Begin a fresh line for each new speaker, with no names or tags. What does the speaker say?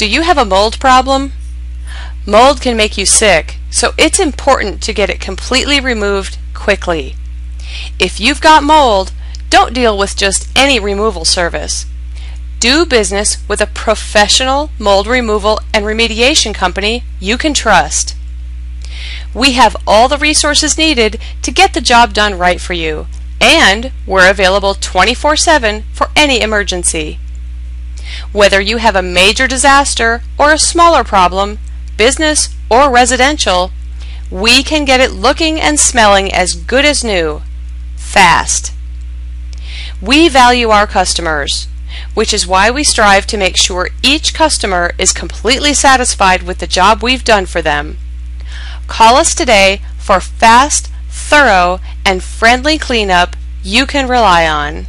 Do you have a mold problem? Mold can make you sick, so it's important to get it completely removed quickly. If you've got mold, don't deal with just any removal service. Do business with a professional mold removal and remediation company you can trust. We have all the resources needed to get the job done right for you, and we're available 24/7 for any emergency. Whether you have a major disaster or a smaller problem, business or residential, we can get it looking and smelling as good as new, fast. We value our customers, which is why we strive to make sure each customer is completely satisfied with the job we've done for them. Call us today for fast, thorough, and friendly cleanup you can rely on.